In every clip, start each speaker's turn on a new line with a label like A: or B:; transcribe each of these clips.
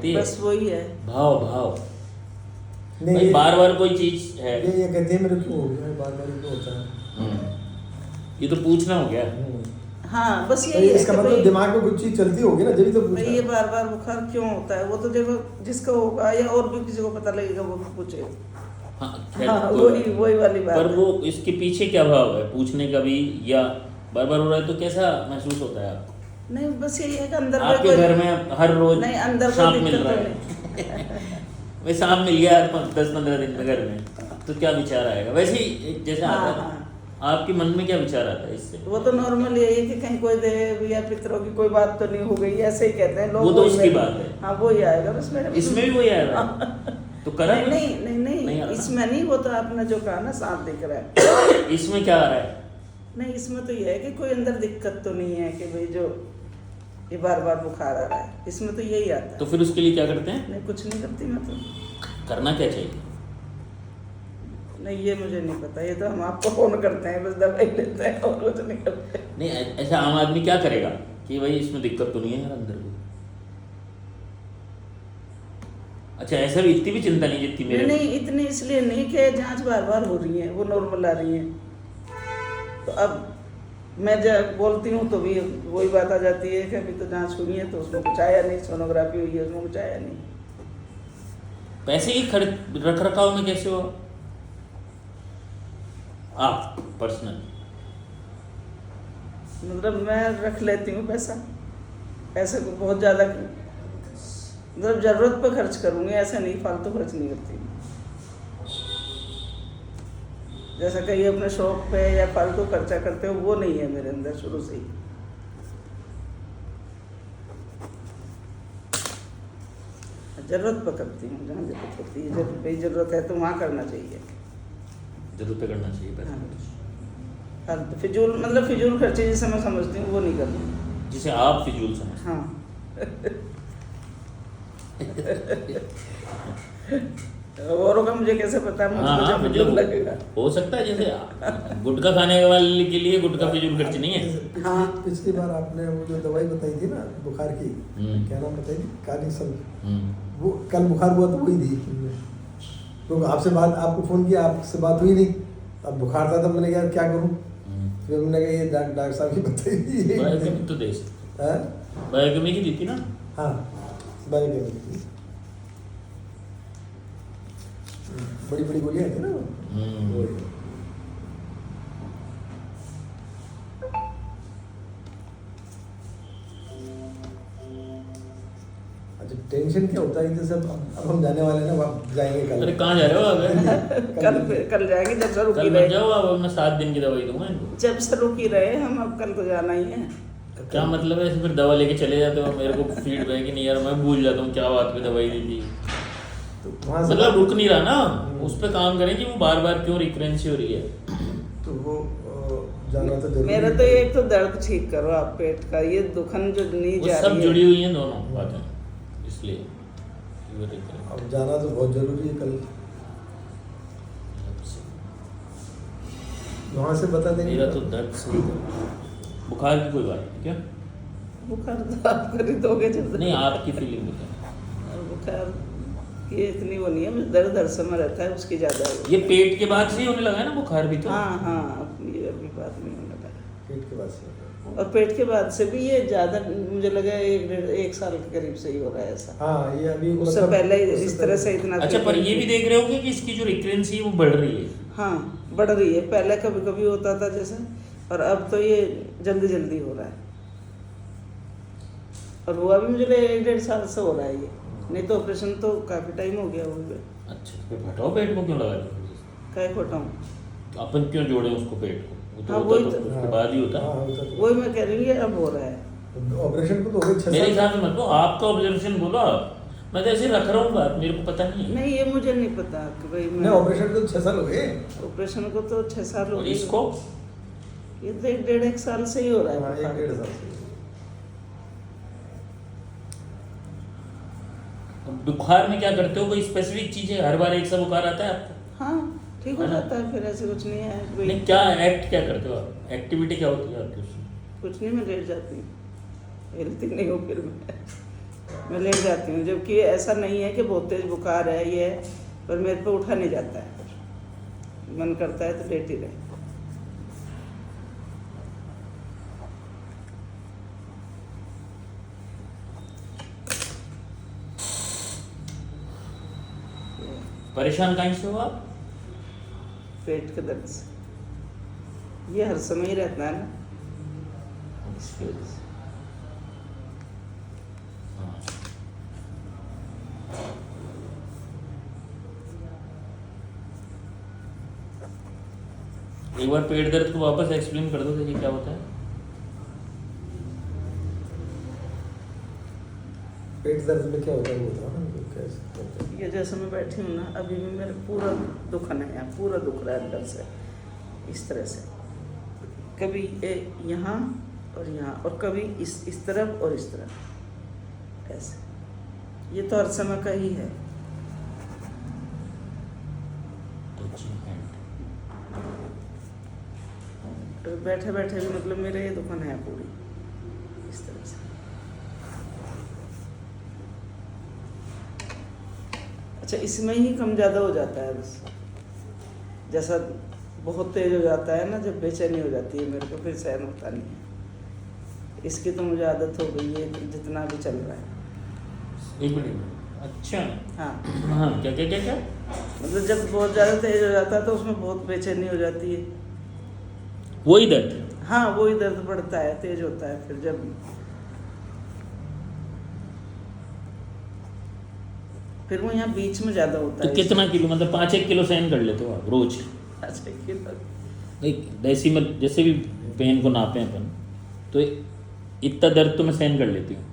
A: बस वही है
B: भाव भाव
C: नहीं
B: भाई बार बार कोई चीज है।
C: ये कहते हैं मेरे क्यों हो गया बार बार क्यों होता है।
B: ये तो पूछना हो गया।
A: हाँ बस
C: तो
A: यही है
C: इसका
A: कि
C: मतलब
A: भाई
C: दिमाग में कुछ चीज चलती होगी ना जब तो पूछा।
A: भाई ये बार बार बुखार क्यों होता है, वो तो देखो जिसका होगा या और भी किसी को पता लगेगा वो भी पूछे।
B: हाँ, खैर,
A: हाँ
B: कोई
A: वही वही वाली बात
B: पर
A: है।
B: वो इसके पीछे क्या भाव है पूछने का भी, या बार बार हो रहा है तो कैसा महसूस होता है आपको?
A: नहीं बस यही है कि अंदर
B: आपके
A: कोई-
B: घर में हर रोज
A: नहीं अंदर
B: सांप
A: कोई
B: मिल
A: दिक्कत
B: रहा
A: तो
B: है
A: नहीं।
B: वही सांप मिल गया 10-15 दिन में घर में, तो क्या विचार आएगा? वैसे ही जैसे
A: हाँ,
B: आता है आपके मन में क्या विचार आता है इससे?
A: वो तो नॉर्मल यही है कि कहीं कोई देव या पितरों की कोई बात तो नहीं हो गई, ऐसे ही कहते हैं लोग।
B: वो तो
A: वही
B: उसकी
A: में-
B: बात है।
A: हाँ वो ही आएगा बस मेरे
B: इसमें भी वही आएगा तो करा
A: नहीं
B: कुछ?
A: नहीं नहीं
B: नहीं
A: नहीं
B: आ रहा।
A: इसमें नहीं, वो तो आपने जो कहा ना सांप दिख रहा है।
B: इसमें क्या आ रहा है?
A: नहीं इसमें तो ये है कि कोई अंदर दिक्कत तो नहीं है कि भाई जो ये बार बार बुखार आ रहा है, इसमें तो यही आता है।
B: तो फिर उसके लिए क्या करते हैं?
A: नहीं कुछ नहीं करती मैं तो।
B: करना क्या चाहिए?
A: नहीं ये मुझे नहीं पता, ये तो हम आपको फोन करते हैं बस दवाई लेते हैं और कुछ नहीं करते।
B: नहीं ऐसा आम आदमी क्या करेगा कि भाई इसमें दिक्कत तो नहीं है यार अंदर को? अच्छा ऐसा भी, इतनी भी चिंता नहीं जितनी
A: नहीं
B: मेरे
A: नहीं इतनी इसलिए नहीं कि जांच बार बार हो रही है, वो नॉर्मल आ रही है। तो अब मैं जब बोलती हूँ तो भी वही बात आ जाती है कि अभी तो जांच हुई है तो उसमें कुछ आया नहीं, सोनोग्राफी हुई है उसमें कुछ आया नहीं।
B: पैसे की खर्च रख रखाव में कैसे हो आप पर्सनल?
A: मतलब मैं रख लेती हूँ पैसा, ऐसे को बहुत ज़्यादा मतलब ज़रूरत पर खर्च करूँगी, ऐसा नहीं फालतू खर्च नहीं करती। जैसा कहीं अपने शौक पे या फालतू खर्चा करते हो वो नहीं है मेरे अंदर शुरू से ही। जरूरत पर करती हूँ, जहाँ जरूरत होती है, जब भाई जरूरत है तो वहाँ करना चाहिए।
B: जरूर पे करना चाहिए पैसा।
A: हाँ फालतू फिजूल मतलब फिजूल खर्चे जिसे मैं समझती हूँ वो नहीं करती।
B: जिसे आप फिजूल समझते
A: हाँ औरों का मुझे कैसे पता है,
B: हाँ
A: मुझे
B: हाँ
A: फिजूल
B: मतलब
A: लगेगा।
B: हो सकता है जैसे गुटखा खाने वाले के लिए गुटखा फिजूल खर्च नहीं है।
A: हाँ।
C: पिछली बार आपने वो जो दवाई बताई थी ना बुखार की, क्या नाम बताई थी, कानिसल, वो कल बुखार हुआ तो वही दी। तो आपसे बात, आपको फोन किया, आपसे बात हुई नहीं, अब बुखार था, तब मैंने कहा क्या करूँ, फिर हमने कहा ये डॉक्टर साहब की बताई थी।
B: बायोकेमिक तो दे सकते,
C: हाँ
B: बायोकेमिक ही दी थी ना।
C: हाँ बायोकेमिक बड़ी बड़ी गोलियां थी ना वो। अच्छा टेंशन क्या होता है जैसे अब हम जाने वाले हैं ना, अब जाएंगे कल।
B: अरे कहाँ जा रहे हो आप?
A: कल जाएंगे जब से रुकी
B: कल मत
A: रहे,
B: जाओ आप, मैं 7 दिन की दवाई दूंगा इनको।
A: जब से रुकी रहे हम, अब कल तो जाना ही है।
B: क्या मतलब है ऐसे फिर दवा लेके चले जाते हो, मेरे को फीडबैक ही नहीं यार, मैं भूल जाता हूँ क्या बात पे दवाई दी थी।
C: तो वहाँ से
B: मतलब रुक नहीं रहा ना, उस पर काम करें कि वो बार बार क्यों रिकरेंसी हो रही है।
C: तो वो जाना तो जरूरी
A: मेरा
C: है।
A: तो एक तो दर्द ठीक करो आप पेट का, ये दुखन जो नहीं
B: वो
A: जा
B: सब
A: रही
B: जुड़ी
A: है।
B: हुई हैं दोनों बातें, इसलिए ये recurrent।
C: अब जाना तो बहुत जरूरी है कल, वहाँ से बता देंगे।
B: मेरा तो दर्द से बुखार की कोई बात नहीं क्या?
A: बुखार तो आप कर ही दोगे जब
B: नहीं आपकी फीलिंग बताएं।
A: और बुखार की इतनी वो नहीं है, मुझे दर्द हर समय रहता है, उसकी ज़्यादा है वो।
B: ये पेट के बाद से ही होने लगा है ना बुखार भी तो?
A: हाँ हाँ ये अभी बात नहीं होने लगा।
C: पेट के बाद से
A: और पेट के बाद से भी ये ज़्यादा मुझे लगा 1 साल के करीब से ही हो रहा है ऐसा।
C: हाँ ये अभी
A: उससे पहले इस तरह से इतना
B: अच्छा पर ये भी देख रहे होगे कि इसकी जो रिकरेंसी है वो बढ़ रही है।
A: हाँ बढ़ रही है, पहले कभी कभी होता था जैसे, और अब तो ये जल्दी जल्दी हो रहा है। और हुआ भी मुझे 1-1.5 साल से हो रहा है ये, नहीं तो ऑपरेशन तो काफ़ी टाइम हो गया हुए।
B: अच्छा फिर हटाओ पेट को क्यों लगा दिया?
A: काय खोटाऊँ,
B: अपन क्यों जोड़े उसको पेट को? वो तो
A: हाँ,
B: होता
A: वही
B: तो
A: तो।
B: उसके बाद ही होता।
A: वही मैं कह रही हूँ अब हो रहा है।
C: ऑपरेशन को तो हो गए 6
B: मेरे
C: साल।
B: हिसाब से मत लो, आपका ऑब्जर्वेशन बोलो आप, मैं तो ऐसे रख रहा हूँ बात, मेरे को पता नहीं है।
A: नहीं ये मुझे नहीं पता कि भाई
C: नहीं
A: मैं
C: ऑपरेशन को 6 साल हो गए।
A: ऑपरेशन को तो 6 साल हो
B: और
A: गए।
B: इसको
A: ये तो 1-1.5 साल से ही हो रहा है
C: हाँ
A: बुखार।
C: 1-1.5 साल से।
B: बुखार में क्या करते हो? कोई स्पेसिफिक चीज है? हर बार एक सा बुखार आता है आपको?
A: हाँ ठीक हो जाता है, फिर ऐसे कुछ नहीं है कोई।
B: नहीं क्या एक्ट क्या करते हो आप? एक्टिविटी क्या होती है आपकी उसमें?
A: कुछ नहीं, मैं लेट जाती हूँ, हिलती नहीं हूँ फिर मैं मैं लेट जाती हूँ, जबकि ऐसा नहीं है कि बहुत तेज बुखार है ये है, पर मेरे पे उठा नहीं जाता है, मन करता है तो लेट ही रहे।
B: परेशान कहीं से हो आप?
A: पेट के दर्द से, ये हर समय ही रहता है ना।
B: इसकी वजह से। हाँ। एक बार पेट दर्द को वापस एक्सप्लेन कर दो कि क्या होता है।
C: पेट दर्द में क्या होता है वो बताओ ना, कैसे होता है?
A: ये जैसे मैं बैठी हूँ ना, अभी भी मेरे पूरा दुखन है, यहाँ पूरा दुख रहा है अंदर से, इस तरह से, कभी यहाँ और यहाँ, और कभी इस तरफ और इस तरफ, ऐसे। ये तो हर समय का ही है। तो बैठे बैठे भी मतलब मेरे ये दुकान है पूरी इस तरह से। अच्छा, इसमें ही कम ज़्यादा हो जाता है बस, जैसा बहुत तेज हो जाता है ना, जब बेचैनी हो जाती है मेरे को, फिर सहन होता नहीं है। इसकी तो मुझे आदत हो गई है, जितना भी चल रहा है।
B: एक मिनट। अच्छा।
A: हाँ
B: हाँ, क्या क्या क्या क्या?
A: मतलब जब बहुत ज़्यादा तेज हो जाता है तो उसमें बहुत बेचैनी हो जाती है।
B: वही दर्द?
A: हाँ, वही दर्द बढ़ता है, तेज होता है। फिर जब फिर वो यहाँ बीच में ज़्यादा होता
B: तो
A: है।
B: कितना किलो, मतलब 5-1 किलो सहन कर लेते हो आप रोज?
A: अच्छा, किलो
B: एक डेसिमल जैसे भी पेन को नापें अपन, तो इतना दर्द तो मैं सहन कर लेती हूँ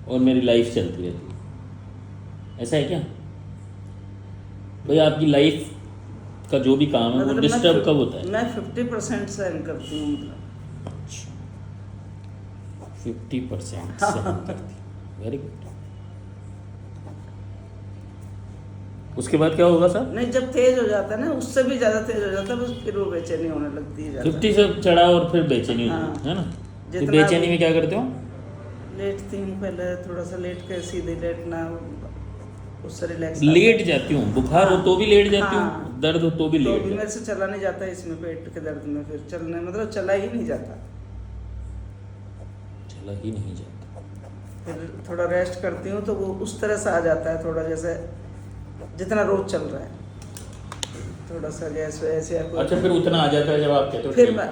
B: और मेरी लाइफ चलती रहती है, ऐसा है क्या भाई? आपकी लाइफ का जो भी काम है वो डिस्टर्ब कब होता है?
A: मैं 50% सहन करती हूँ, मतलब।
B: अच्छा, 50% सहन करती हूँ, वेरी गुड। उसके बाद क्या होगा सर?
A: नहीं, जब तेज हो जाता है ना, उससे भी ज़्यादा तेज हो जाता है, बस फिर वो बेचैनी होने लगती है।
B: 50 से चढ़ा और फिर बेचैनी
A: हाँ,
B: होती है ना? तो
A: जितना
B: बेचैनी में क्या करते हो?
A: लेटती हूँ पहले, थोड़ा सा लेट कर सीधे लेटना, उससे रिलैक्स।
B: लेट जाती हूँ, बुखार हो तो भी लेट जाती हूँ,
A: हाँ।
B: दर्द हो तो भी लेट
A: मेरे
B: जाती
A: से चला नहीं जाता इसमें, पेट के दर्द में फिर चलने मतलब चला ही नहीं जाता।
B: चला ही नहीं जाता।
A: फिर थोड़ा रेस्ट करती हूँ तो वो उस तरह से आ जाता है, थोड़ा जैसे जितना रोज चल रहा है, थोड़ा सा जैसे ऐसे।
B: अच्छा, फिर उतना आ जाता है जब आप कहते हो
A: फिर मैं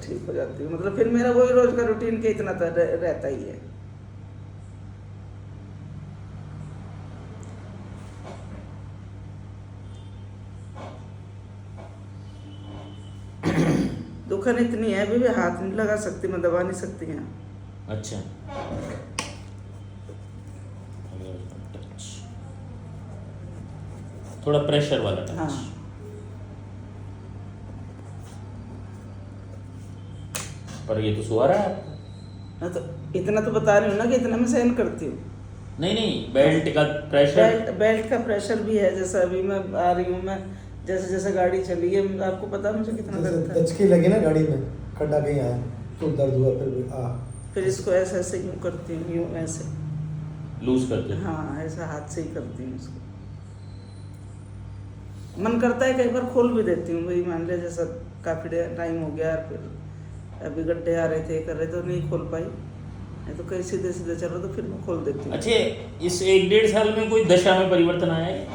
A: ठीक हो जाती हूँ, मतलब फिर मेरा वही रोज का रूटीन के इतना तो रहता ही है। दुखन इतनी है, अभी भी हाथ नहीं लगा सकती, मैं दबा नहीं सकती यहाँ।
B: अच्छा, थोड़ा प्रेशर वाला टच।
A: हाँ,
B: पर ये तो सुहा रहा है आपको।
A: मैं तो इतना तो बता रही हूँ ना कि इतना मैं सहन करती हूँ।
B: नहीं, बेल्ट का प्रेशर।
A: बेल्ट का प्रेशर भी है, जैसा अभी मैं आ रही हूँ, मैं जैसे जैसे गाड़ी चली है, आपको पता मुझे कितना दर्द था।
C: दचकी लगी ना गाड़ी में, खड्डा कहीं आया तो दर्द हुआ, फिर
A: इसको ऐसे ऐसे यूँ करती हूँ, यूँ ऐसे
B: लूज करते हैं।
A: हाँ, ऐसा हाथ से ही करती हूँ इसको। मन करता है कई बार खोल भी देती हूँ, वही मान लिया जैसा काफ़ी टाइम हो गया, फिर अभी गड्ढे आ रहे थे, कर रहे तो नहीं खोल पाई, नहीं तो कहीं सीधे सीधे चल रहा तो फिर मैं खोल देती हूँ।
B: अच्छा, इस 1-1.5 साल में कोई दशा में परिवर्तन आया है?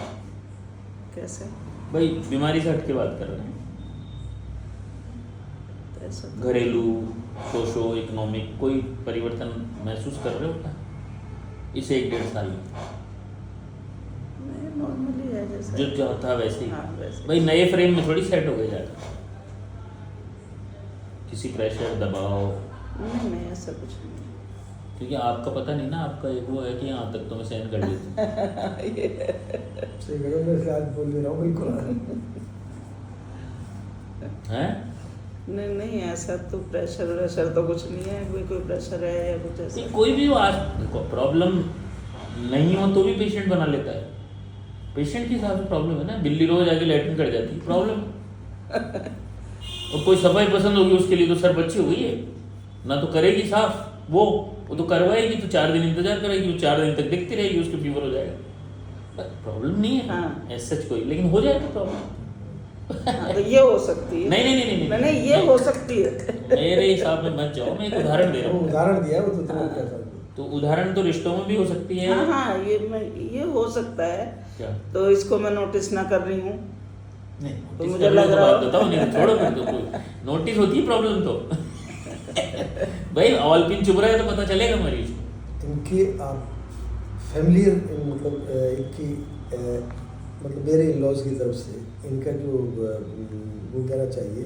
A: कैसे
B: भाई बीमारी से हट के बात कर रहे हैं,
A: तो ऐसा
B: घरेलू, सोशो इकोनॉमिक, कोई परिवर्तन महसूस कर रहे हो क्या इस 1-1.5 साल में?
A: नॉर्मली है जैसे
B: जो था वैसे ही।
A: हाँ, वैसे।
B: भाई नए फ्रेम में थोड़ी सेट हो गए जाकर, किसी प्रेशर दबाव।
A: नहीं, ऐसा कुछ नहीं।
B: क्योंकि आपका पता नहीं ना, आपका एक वो है कि यहाँ तक तो मैं सहन कर लेती हूँ।
C: सही करो, मैं आज बोल दे रहा हूँ बिल्कुल।
B: हैं?
A: नहीं, ऐसा तो प्रेशर तो कुछ नहीं है, कोई प्रेशर है या कुछ ऐसा।
B: कोई भी आज प्रॉब्लम नहीं हो तो भी पेशेंट बना लेता है। पेशेंट के हिसाब से प्रॉब्लम है ना, बिल्ली रोज आके लैट्रिन कर जाती है, प्रॉब्लम। और कोई सफाई पसंद होगी उसके लिए तो सर बच्ची हो गई है, ना तो करेगी साफ, वो तो करवाएगी तो 4 दिन इंतजार करेगी, वो 4 दिन तक दिखती रहेगी, उसको फीवर हो जाएगा। प्रॉब्लम नहीं है
A: हाँ।
B: ऐसा कोई, लेकिन हो जाएगा प्रॉब्लम।
A: हाँ, तो ये हो सकती है। नहीं, ये हो सकती है।
B: मेरे हिसाब में मत जाओ, मैं एक उदाहरण दे रहा
C: वो
B: हूँ।
C: उदाहरण दिया है, वो तो तुम्हें क्या समझ।
B: तो उदाहरण तो रिश्तों में भी हो सकती है।
A: हाँ, ये हो सकता है।
B: क्या?
A: तो इसको मैं नोटिस ना कर रही हूँ।
B: नहीं,
A: तो
B: नोटिस
A: मुझे
B: कर लो
A: लग
B: तो
A: रहा
B: बात बताओ, नहीं तो छोड़ो, फिर तो कोई नोटिस होती है प्रॉब्लम तो। भाई ऑलपिन चुभ रहा है तो पता चलेगा मरीज को।
C: इनकी फैमिली मतलब इनकी मतलब मेरे इन-लॉज की तरफ से इनका जो वो कहना चाहिए,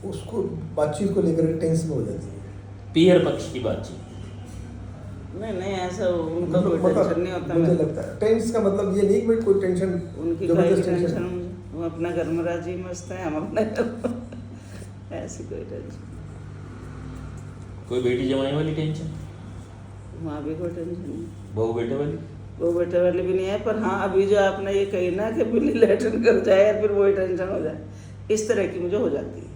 C: उसको बातचीत को लेकर टेंशन हो जाती है।
B: पीयर पक्ष की बातचीत।
A: नहीं, ऐसा उनका कोई
C: मतलब
A: टेंशन नहीं होता।
C: मुझे लगता है टेंस का मतलब ये नहीं कि भाई कोई टेंशन,
A: उनकी
C: जबरदस्त
A: कोई
C: टेंशन।
A: टेंशन, वो अपने घर में राजी मस्त है, हम अपने घर में। ऐसी कोई टेंशन,
B: कोई बेटी जमाई वाली टेंशन,
A: वहाँ भी कोई टेंशन नहीं,
B: बहू बेटे वाली।
A: वो बेटे वाली भी नहीं है। पर हाँ, अभी जो आपने ये कही ना कि बिल्ली लैट्रिन कर जाए या फिर वही टेंशन हो जाए, इस तरह की मुझे हो जाती है,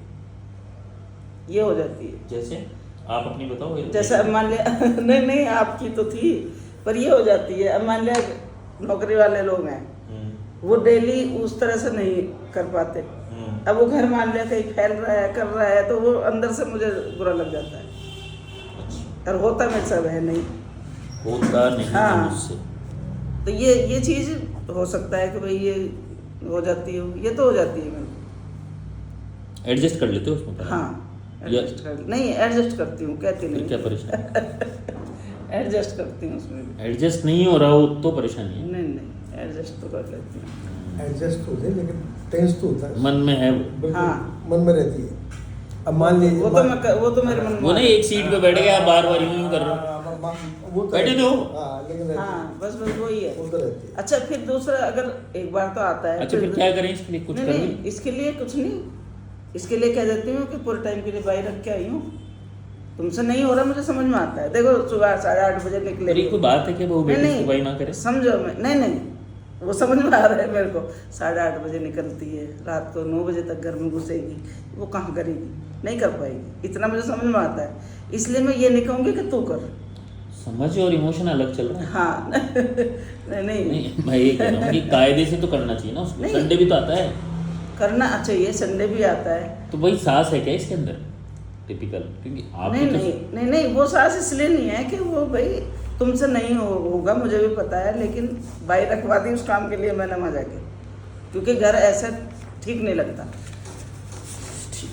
A: ये हो जाती है।
B: जैसे आप अपनी बताओ।
A: जैसे अब मान लिया नहीं आपकी तो थी, पर ये हो जाती है। अब मान लिया नौकरी वाले लोग हैं, वो डेली उस तरह से नहीं कर पाते। अब वो घर मान लिया कहीं फैल रहा है, कर रहा है, तो वो अंदर से मुझे बुरा लग जाता है।
B: अच्छा।
A: और होता मेरे सब है नहीं,
B: होता नहीं है
A: हाँ।
B: मुझसे।
A: तो ये चीज़ हो सकता है कि भाई ये हो जाती है, ये तो हो जाती है मेरे को।
B: एडजस्ट कर लेते हो उसमें पर?
A: हाँ, एडजस्ट कर, नहीं एडजस्ट करती हूँ, कहती
B: फिर
A: नहीं,
B: क्या परेशानी?
A: एडजस्ट करती हूँ उसमें भी।
B: एडजस्ट नहीं हो रहा हो तो परेशानी है।
A: नहीं, एडजस्ट तो कर लेती हूँ।
C: एडजस्ट हो जाए, लेकिन टेंस तो होता है,
B: मन में है वो।
C: बिल्कुल
A: हाँ।
C: मन में रहती है। अब मान लीजिए
A: वो तो मेरे मन में,
B: वो नहीं एक सीट पे बैठ गया, बार बार यूं कर रहा हूँ।
C: वो तो
B: बैठे दो।
C: हाँ, लेकिन रहती है।
A: हाँ, बस वही है।
C: वो तो रहती है।
A: अच्छा, फिर दूसरा, अगर एक बार तो आता है,
B: अच्छा फिर क्या करें इसके लिए? कुछ
A: नहीं,
B: करें?
A: इसके लिए कुछ नहीं, इसके लिए कह देती हूँ कि पूरे टाइम के लिए बाई रख के आई हूँ, तुमसे नहीं हो रहा, मुझे समझ में आता है। देखो सुबह 8:30 बजे निकले,
B: अरे कोई बात है कि वो बेटी
A: नहीं,
B: सुबह ही ना करे?
A: समझो, मैं नहीं, वो समझ में आ रहा है मेरे को। 8:30 बजे निकलती है, रात को 9 बजे तक घर में घुसेगी, वो कहाँ करेगी, नहीं कर पाएगी, इतना मुझे समझ में आता है। इसलिए मैं ये नहीं कहूँगी कि तू कर।
B: समझ और इमोशन अलग चल रहा है।
A: हाँ नहीं,
B: मैं ये कह रहा हूँ कि कायदे से तो करना चाहिए ना उसको।
A: नहीं।
B: संडे भी तो आता है।
A: करना चाहिए, संडे भी आता है।
B: तो वही सास है क्या इसके अंदर टिपिकल? क्योंकि आप
A: नहीं, वो सास इसलिए नहीं है कि वो भाई तुमसे नहीं होगा, मुझे भी पता है, लेकिन बाई रखवा दी उस काम के लिए मैंने मजा के, क्योंकि घर ऐसा ठीक नहीं लगता।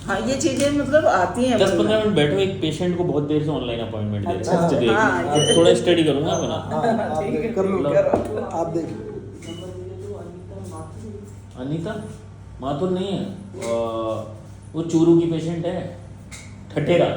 A: हाँ, ये चीजें मतलब आती हैं।
B: 10-15 मिनट बैठो, एक पेशेंट को बहुत देर से ऑनलाइन अपॉइंटमेंट दे
C: अच्छा,
B: रहे हैं।
A: हाँ,
B: अब थोड़ा स्टडी करूंगा बना।
C: हाँ, आप
A: ठीक है,
C: कर लो,
A: करो।
C: आप देख लो।
B: अनीता माथुर नहीं है, वो चूरू की पेशेंट है, ठठेरा।